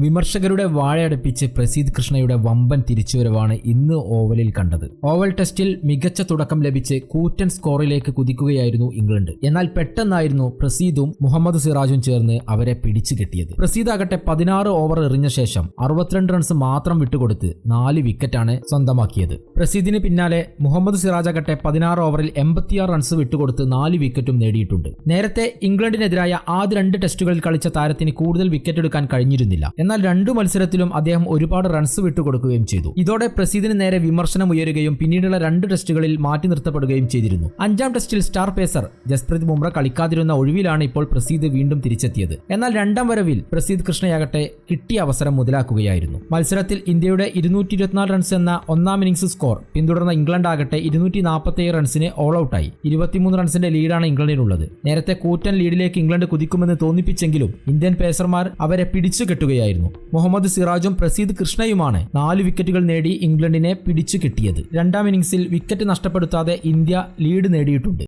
വിമർശകരുടെ വാഴയടപ്പിച്ച് പ്രസീദ് കൃഷ്ണയുടെ വമ്പൻ തിരിച്ചുവരവാണ് ഇന്ന് ഓവലിൽ കണ്ടത്. ഓവൽ ടെസ്റ്റിൽ മികച്ച തുടക്കം ലഭിച്ച് കൂറ്റൻ സ്കോറിലേക്ക് കുതിക്കുകയായിരുന്നു ഇംഗ്ലണ്ട്. എന്നാൽ പെട്ടെന്നായിരുന്നു പ്രസീദും മുഹമ്മദ് സിറാജും ചേർന്ന് അവരെ പിടിച്ചു കെട്ടിയത്. പ്രസീദ് ആകട്ടെ 16 ഓവർ എറിഞ്ഞ ശേഷം 62 റൺസ് മാത്രം വിട്ടുകൊടുത്ത് 4 വിക്കറ്റാണ് സ്വന്തമാക്കിയത്. പ്രസീദിന് പിന്നാലെ മുഹമ്മദ് സിറാജ് ആകട്ടെ 16 ഓവറിൽ 86 റൺസ് വിട്ടുകൊടുത്ത് 4 വിക്കറ്റും നേടിയിട്ടുണ്ട്. നേരത്തെ ഇംഗ്ലണ്ടിനെതിരായ ആദ്യ 2 ടെസ്റ്റുകളിൽ കളിച്ച താരത്തിന് കൂടുതൽ വിക്കറ്റ് എടുക്കാൻ കഴിഞ്ഞിരുന്നില്ല. എന്നാൽ 2 മത്സരത്തിലും അദ്ദേഹം ഒരുപാട് റൺസ് വിട്ടുകൊടുക്കുകയും ചെയ്തു. ഇതോടെ പ്രസീദിന് നേരെ വിമർശനം ഉയരുകയും പിന്നീടുള്ള 2 ടെസ്റ്റുകളിൽ മാറ്റി നിർത്തപ്പെടുകയും ചെയ്തിരുന്നു. 5ാം ടെസ്റ്റിൽ സ്റ്റാർ പേസർ ജസ്പ്രീത് ബുംറ കളിക്കാതിരുന്ന ഒഴിവിലാണ് ഇപ്പോൾ പ്രസീദ് വീണ്ടും തിരിച്ചെത്തിയത്. എന്നാൽ 2ാം വരവിൽ പ്രസീദ് കൃഷ്ണയാകട്ടെ കിട്ടിയ അവസരം മുതലാക്കുകയായിരുന്നു. മത്സരത്തിൽ ഇന്ത്യയുടെ 224 റൺസ് എന്ന 1ാം ഇന്നിംഗ്സ് സ്കോർ പിന്തുടർന്ന ഇംഗ്ലണ്ട് ആകട്ടെ 247 റൺസിന് ഓൾ ഔട്ടായി. 23 റൺസിന്റെ ലീഡാണ് ഇംഗ്ലണ്ടിനുള്ളത്. നേരത്തെ കൂറ്റൻ ലീഡിലേക്ക് ഇംഗ്ലണ്ട് കുതിക്കുമെന്ന് തോന്നിപ്പിച്ചെങ്കിലും ഇന്ത്യൻ പേസർമാർ അവരെ പിടിച്ചു കെട്ടുകയായിരുന്നു. മുഹമ്മദ് സിറാജും പ്രസീദ് കൃഷ്ണയുമാണ് 4 വിക്കറ്റുകൾ നേടി ഇംഗ്ലണ്ടിനെ പിടിച്ചു കെട്ടിയത്. 2ാം ഇന്നിംഗ്സിൽ വിക്കറ്റ് നഷ്ടപ്പെടുത്താതെ ഇന്ത്യ ലീഡ് നേടിയിട്ടുണ്ട്.